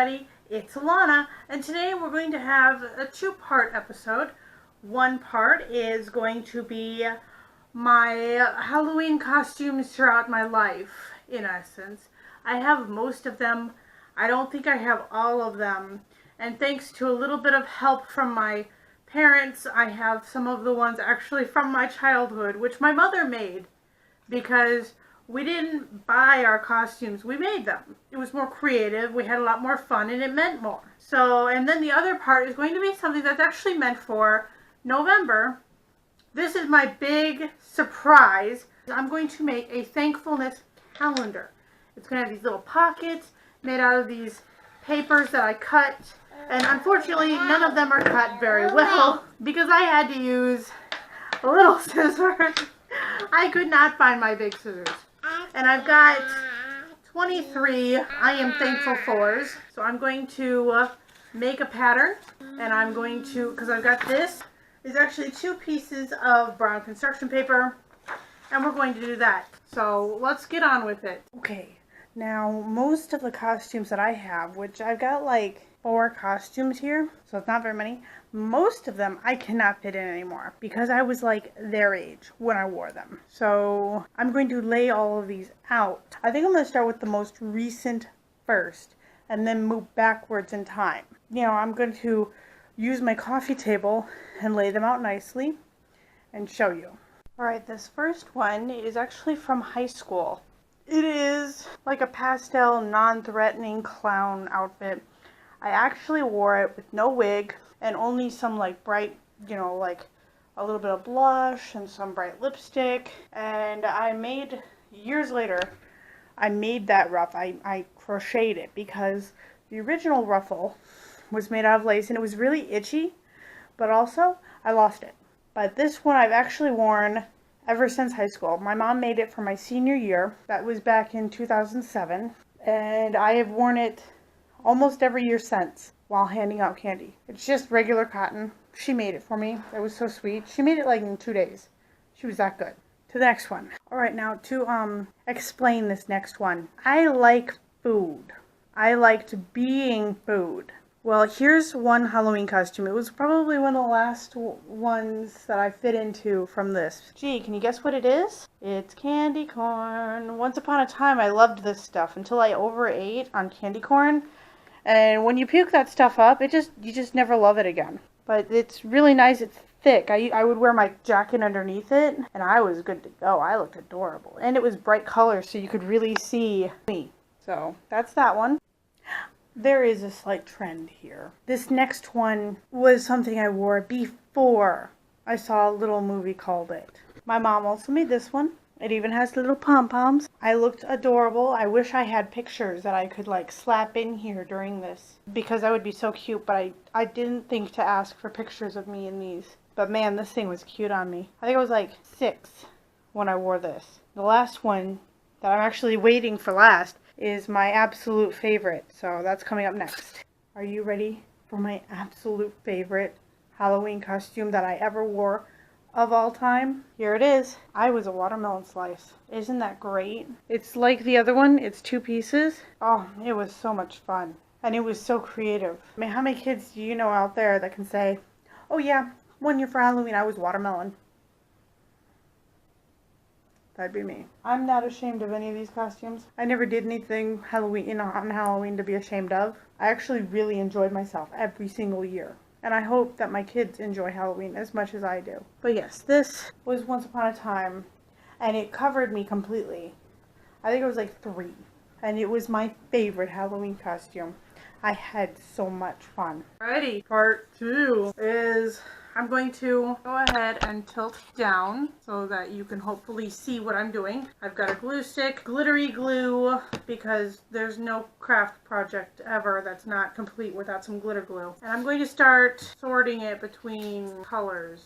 everybody, it's Alana, and today we're going to have a two-part episode. One part is going to be my Halloween costumes throughout my life, in essence. I have most of them. I don't think I have all of them, and thanks to a little bit of help from my parents, I have some of the ones actually from my childhood, which my mother made, because we didn't buy our costumes, we made them. It was more creative, we had a lot more fun, and it meant more. So, and then the other part is going to be something that's actually meant for November. This is my big surprise. I'm going to make a thankfulness calendar. It's going to have these little pockets made out of these papers that I cut. And unfortunately, none of them are cut very well because I had to use a little scissors. I could not find my big scissors. And I've got 23 I am thankful fors. So I'm going to make a pattern, and I'm going to, because I've got this, is actually 2 pieces of brown construction paper, and we're going to do that. So let's get on with it. Okay, now most of the costumes that I have, which I've got like 4 costumes here, so it's not very many. Most of them I cannot fit in anymore because I was like their age when I wore them. So I'm going to lay all of these out. I think I'm going to start with the most recent first and then move backwards in time. You know, I'm going to use my coffee table and lay them out nicely and show you. Alright, this first one is actually from high school. It is like a pastel, non-threatening clown outfit. I actually wore it with no wig and only some like bright, you know, like a little bit of blush and some bright lipstick. And I made, years later, I made that ruff. I crocheted it because the original ruffle was made out of lace and it was really itchy, but also I lost it. But this one I've actually worn ever since high school. My mom made it for my senior year. That was back in 2007. And I have worn it almost every year since while handing out candy. It's just regular cotton. She made it for me. It was so sweet. She made it like in 2 days. She was that good. To the next one. Alright, now to explain this next one. I like food. I liked being food. Well, here's one Halloween costume. It was probably one of the last ones that I fit into from this. Gee, can you guess what it is? It's candy corn. Once upon a time, I loved this stuff until I overate on candy corn. And when you puke that stuff up, you just never love it again. But it's really nice. It's thick. I would wear my jacket underneath it, and I was good to go. I looked adorable. And it was bright colors, so you could really see me. So that's that one. There is a slight trend here. This next one was something I wore before I saw a little movie called it. My mom also made this one. It even has little pom-poms. I looked adorable. I wish I had pictures that I could like slap in here during this because I would be so cute, but I didn't think to ask for pictures of me in these. But man, this thing was cute on me. I think I was like 6 when I wore this. The last one that I'm actually waiting for last is my absolute favorite. So that's coming up next. Are you ready for my absolute favorite Halloween costume that I ever wore of all time? Here it is. I was a watermelon slice. Isn't that great? It's like the other one. It's 2 pieces. Oh, it was so much fun. And it was so creative. I mean, how many kids do you know out there that can say, oh yeah, one year for Halloween I was watermelon? That'd be me. I'm not ashamed of any of these costumes. I never did anything Halloween on Halloween to be ashamed of. I actually really enjoyed myself every single year. And I hope that my kids enjoy Halloween as much as I do. But yes, this was once upon a time, and it covered me completely. I think it was like 3. And it was my favorite Halloween costume. I had so much fun. Alrighty, part 2 is I'm going to go ahead and tilt down so that you can hopefully see what I'm doing. I've got a glue stick, glittery glue, because there's no craft project ever that's not complete without some glitter glue. And I'm going to start sorting it between colors.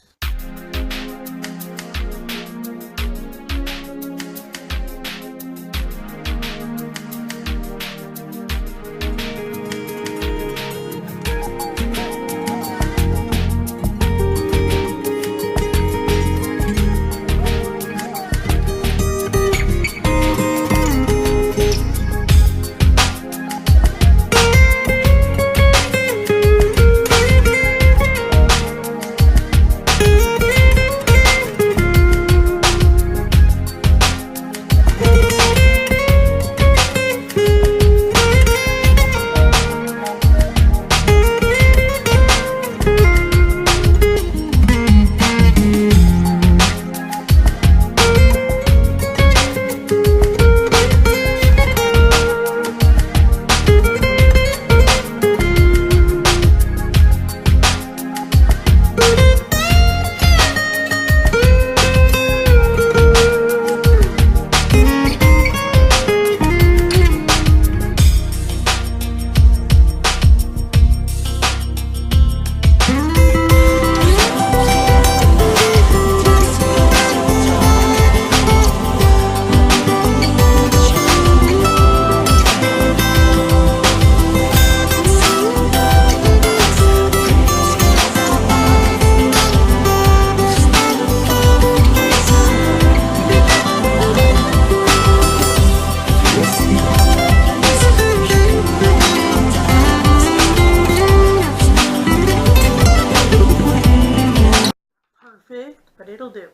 but it'll do.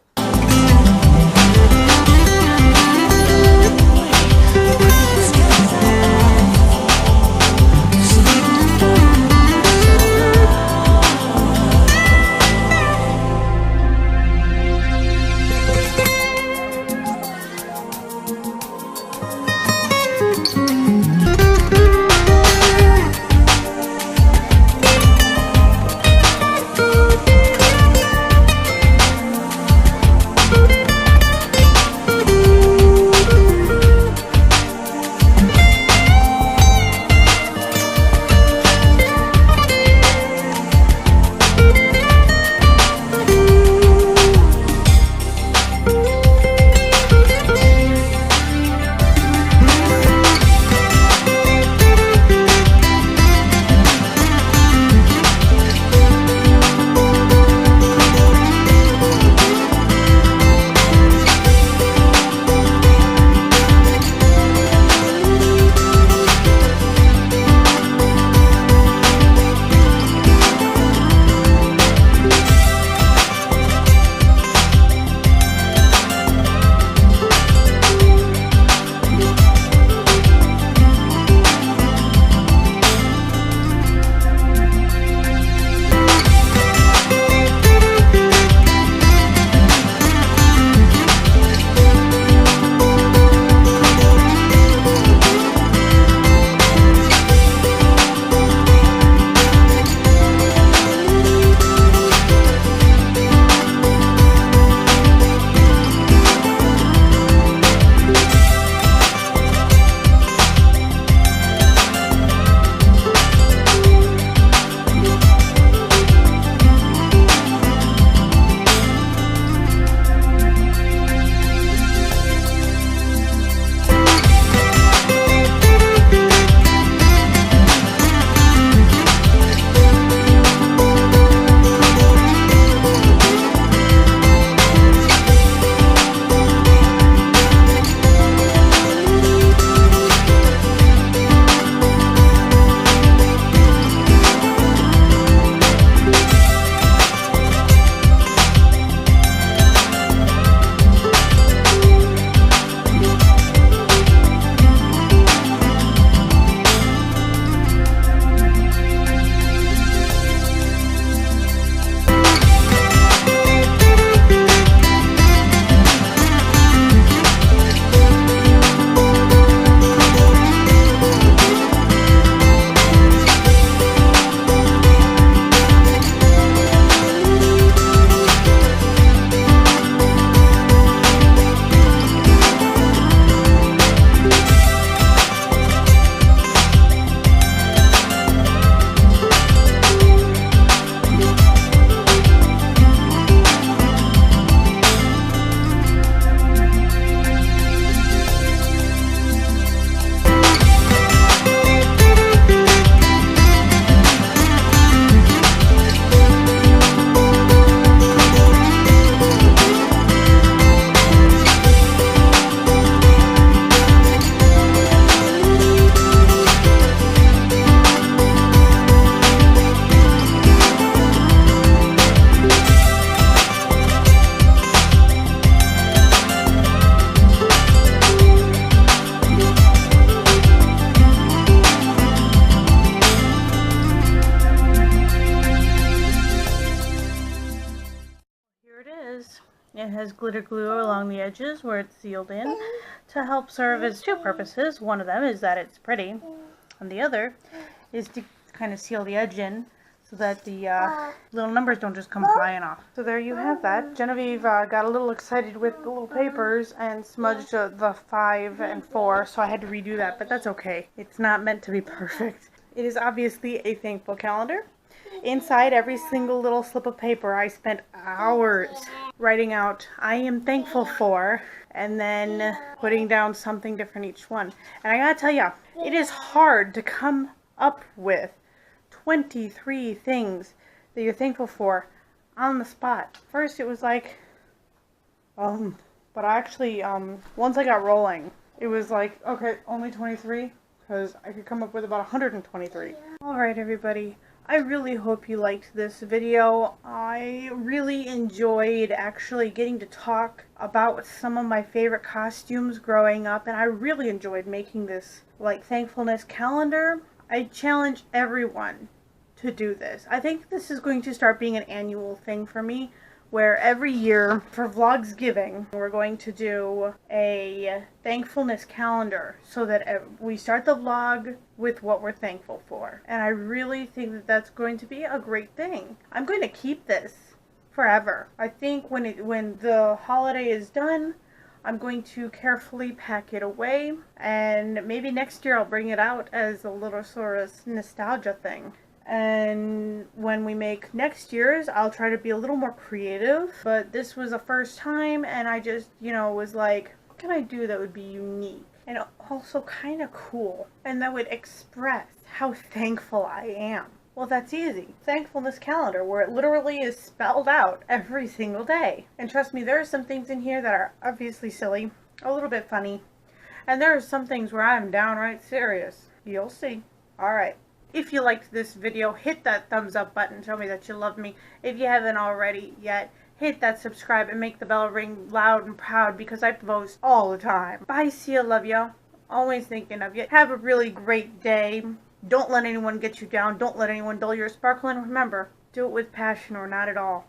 It has glitter glue along the edges where it's sealed in to help serve as two purposes. One of them is that it's pretty, and the other is to kind of seal the edge in so that the little numbers don't just come flying off. So there you have that. Genevieve got a little excited with the little papers and smudged the 5 and 4, so I had to redo that, but that's okay. It's not meant to be perfect. It is obviously a thankful calendar. Inside every single little slip of paper, I spent hours writing out, I am thankful for, and then putting down something different each one. And I gotta tell ya, it is hard to come up with 23 things that you're thankful for on the spot. First it was like, but actually, once I got rolling, it was like, okay, only 23, because I could come up with about 123. Alright everybody, I really hope you liked this video. I really enjoyed actually getting to talk about some of my favorite costumes growing up, and I really enjoyed making this like thankfulness calendar. I challenge everyone to do this. I think this is going to start being an annual thing for me, where every year for Vlogsgiving, we're going to do a thankfulness calendar so that we start the vlog with what we're thankful for. And I really think that that's going to be a great thing. I'm going to keep this forever. I think when the holiday is done, I'm going to carefully pack it away, and maybe next year I'll bring it out as a little sort of nostalgia thing. And when we make next year's, I'll try to be a little more creative. But this was the first time, and I just, was like, what can I do that would be unique and also kind of cool and that would express how thankful I am? Well, that's easy. Thankfulness calendar, where it literally is spelled out every single day. And trust me, there are some things in here that are obviously silly, a little bit funny, and there are some things where I'm downright serious. You'll see. Alright. If you liked this video, hit that thumbs up button. Tell me that you love me. If you haven't already yet, hit that subscribe and make the bell ring loud and proud because I post all the time. Bye, see ya, love ya. Always thinking of you. Have a really great day. Don't let anyone get you down. Don't let anyone dull your sparkle. And remember, do it with passion or not at all.